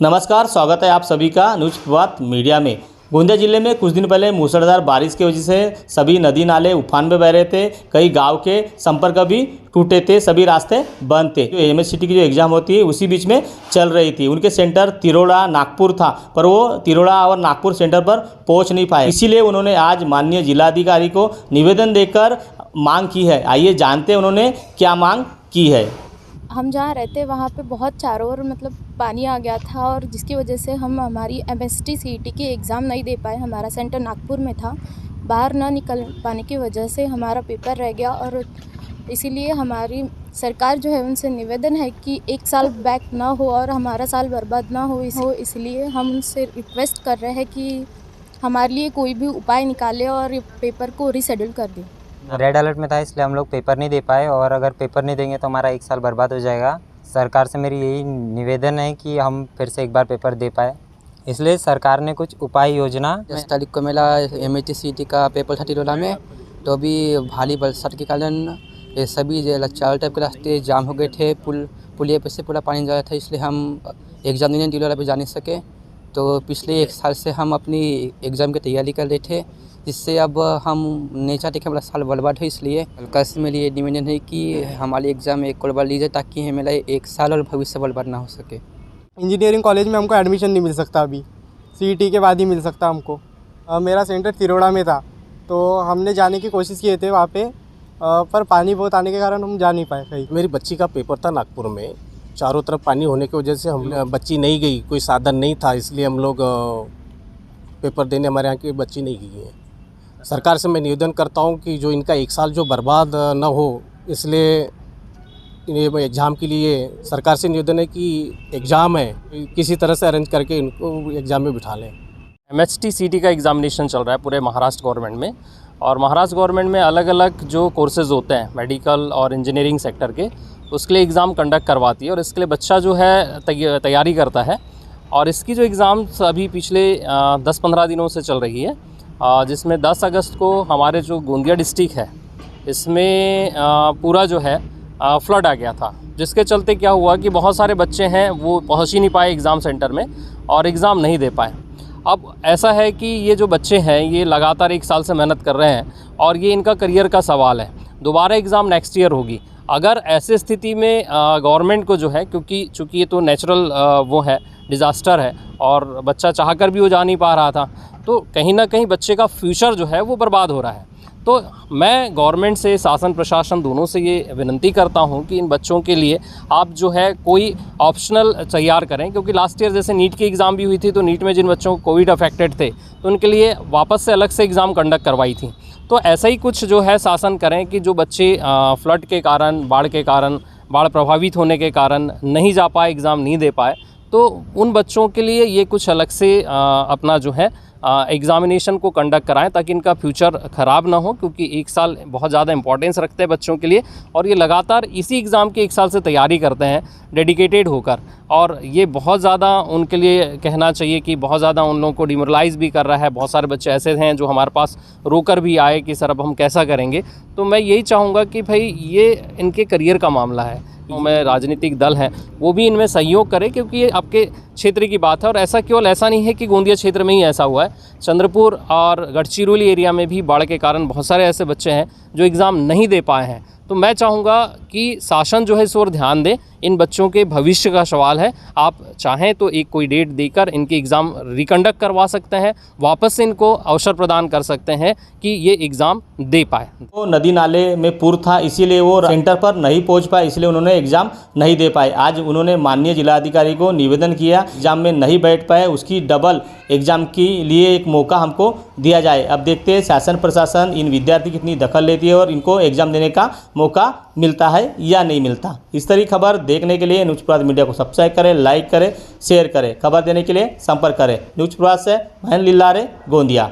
नमस्कार, स्वागत है आप सभी का न्यूज़ प्रभात मीडिया में। गोंदिया जिले में कुछ दिन पहले मूसलाधार बारिश की वजह से सभी नदी नाले उफान में बह रहे थे। कई गांव के संपर्क भी टूटे थे, सभी रास्ते बंद थे। जो एमएससीटी की जो एग्ज़ाम होती है उसी बीच में चल रही थी। उनके सेंटर तिरोड़ा नागपुर था, पर वो तिरोड़ा और नागपुर सेंटर पर पहुंच नहीं पाए। इसीलिए उन्होंने आज माननीय जिलाधिकारी को निवेदन देकर मांग की है। आइए जानते हैं उन्होंने क्या मांग की है। हम जहाँ रहते वहाँ पे बहुत चारों ओर पानी आ गया था और जिसकी वजह से हम हमारी एमएसटी सीईटी की एग्ज़ाम नहीं दे पाए। हमारा सेंटर नागपुर में था, बाहर ना निकल पाने की वजह से हमारा पेपर रह गया और इसीलिए हमारी सरकार जो है उनसे निवेदन है कि 1 साल बैक ना हो और हमारा साल बर्बाद ना हो। इसलिए हम उनसे रिक्वेस्ट कर रहे हैं कि हमारे लिए कोई भी उपाय निकाले और पेपर को रीशेड्यूल कर दें। रेड अलर्ट में था इसलिए हम लोग पेपर नहीं दे पाए और अगर पेपर नहीं देंगे तो हमारा 1 साल बर्बाद हो जाएगा। सरकार से मेरी यही निवेदन है कि हम फिर से एक बार पेपर दे पाए, इसलिए सरकार ने कुछ उपाय योजना 10 तारीख को मेरा एमएसटी सीईटी का पेपर था तिरोला में, तो अभी भारी बरसात के कारण ये सभी चारों टाइप के रास्ते जाम हो गए थे। पुलिया पे से पूरा पानी जा रहा था, इसलिए हम एग्ज़ाम देने तिरोला पे जा नहीं सके। तो पिछले 1 साल से हम अपनी एग्ज़ाम की तैयारी कर रहे थे, जिससे अब हम नहीं चाहते कि हमारा साल बर्बाद हो। इसलिए हल्का से मेरी ये निवेदन है कि हमारी एग्ज़ाम एक और बार ली जाए ताकि मेरा 1 साल और भविष्य बर्बाद ना हो सके। इंजीनियरिंग कॉलेज में हमको एडमिशन नहीं मिल सकता, अभी सीईटी के बाद ही मिल सकता हमको। मेरा सेंटर तिरोड़ा में था, तो हमने जाने की कोशिश किए थे वहाँ पे, पर पानी बहुत आने के कारण हम जा नहीं पाए कहीं। मेरी बच्ची का पेपर था नागपुर में, चारों तरफ पानी होने की वजह से हम बच्ची नहीं गई, कोई साधन नहीं था, इसलिए हम लोग पेपर देने हमारे यहाँ की बच्ची नहीं गई है। सरकार से मैं निवेदन करता हूँ कि जो इनका 1 साल जो बर्बाद ना हो, इसलिए एग्ज़ाम के लिए सरकार से निवेदन है कि एग्ज़ाम है किसी तरह से अरेंज करके इनको एग्ज़ाम में बिठा लें। एमएसटी सीईटी का एग्ज़ामिनेशन चल रहा है पूरे महाराष्ट्र गवर्नमेंट में, और महाराष्ट्र गवर्नमेंट में अलग अलग जो कोर्सेज़ होते हैं मेडिकल और इंजीनियरिंग सेक्टर के, उसके लिए एग्ज़ाम कंडक्ट करवाती है और इसके लिए बच्चा जो है तैयारी करता है। और इसकी जो एग्ज़ाम्स अभी पिछले 10-15 दिनों से चल रही है, जिसमें 10 अगस्त को हमारे जो गोंदिया डिस्ट्रिक्ट है इसमें पूरा जो है फ्लड आ गया था, जिसके चलते क्या हुआ कि बहुत सारे बच्चे हैं वो पहुंच ही नहीं पाए एग्ज़ाम सेंटर में और एग्ज़ाम नहीं दे पाए। अब ऐसा है कि ये जो बच्चे हैं ये लगातार 1 साल से मेहनत कर रहे हैं और ये इनका करियर का सवाल है। दोबारा एग्ज़ाम नेक्स्ट ईयर होगी। अगर ऐसे स्थिति में गवर्नमेंट को जो है, क्योंकि चूँकि ये तो नेचुरल वो है, डिज़ास्टर है और बच्चा चाहकर भी वो जा नहीं पा रहा था, तो कहीं ना कहीं बच्चे का फ्यूचर जो है वो बर्बाद हो रहा है। तो मैं गवर्नमेंट से, शासन प्रशासन दोनों से ये विनती करता हूँ कि इन बच्चों के लिए आप जो है कोई ऑप्शनल तैयार करें, क्योंकि लास्ट ईयर जैसे नीट की एग्ज़ाम भी हुई थी, तो नीट में जिन बच्चों को कोविड अफेक्टेड थे तो उनके लिए वापस से अलग से एग्ज़ाम कंडक्ट करवाई थी। तो ऐसा ही कुछ जो है शासन करें कि जो बच्चे फ्लड के कारण, बाढ़ प्रभावित होने के कारण नहीं जा पाए, एग्ज़ाम नहीं दे पाए, तो उन बच्चों के लिए ये कुछ अलग से अपना जो है एग्ज़ामिनेशन को कंडक्ट कराएं ताकि इनका फ्यूचर ख़राब ना हो, क्योंकि 1 साल बहुत ज़्यादा इंपॉर्टेंस रखते हैं बच्चों के लिए और ये लगातार इसी एग्ज़ाम के 1 साल से तैयारी करते हैं डेडिकेटेड होकर, और ये बहुत ज़्यादा उनके लिए कहना चाहिए कि बहुत ज़्यादा उन लोगों को डिमोरलाइज़ भी कर रहा है। बहुत सारे बच्चे ऐसे हैं जो हमारे पास रोकर भी आए कि सर अब हम कैसा करेंगे। तो मैं यही चाहूँगा कि भाई ये इनके करियर का मामला है, में राजनीतिक दल हैं वो भी इनमें सहयोग करें, क्योंकि ये आपके क्षेत्र की बात है। और ऐसा केवल ऐसा नहीं है कि गोंदिया क्षेत्र में ही ऐसा हुआ है, चंद्रपुर और गढ़चिरौली एरिया में भी बाढ़ के कारण बहुत सारे ऐसे बच्चे हैं जो एग्ज़ाम नहीं दे पाए हैं। तो मैं चाहूँगा कि शासन जो है इस ओर ध्यान दे, इन बच्चों के भविष्य का सवाल है। आप चाहें तो एक कोई डेट देकर इनके एग्ज़ाम रिकंडक्ट करवा सकते हैं, वापस से इनको अवसर प्रदान कर सकते हैं कि ये एग्ज़ाम दे पाए। वो नदी नाले में पूर था, इसीलिए वो सेंटर पर नहीं पहुंच पाए, इसलिए उन्होंने एग्ज़ाम नहीं दे पाए। आज उन्होंने माननीय जिलाधिकारी को निवेदन किया, एग्ज़ाम में नहीं बैठ पाए, उसकी डबल एग्ज़ाम के लिए एक मौका हमको दिया जाए। अब देखते हैं शासन प्रशासन इन विद्यार्थी कितनी दखल लेती है और इनको एग्ज़ाम देने का मौका मिलता है या नहीं मिलता। इस तरह की खबर देखने के लिए न्यूज़ प्रभात मीडिया को सब्सक्राइब करें, लाइक करें, शेयर करें। खबर देने के लिए संपर्क करें। न्यूज़ प्रभात से महेंद्र लिल्लारे, गोंदिया।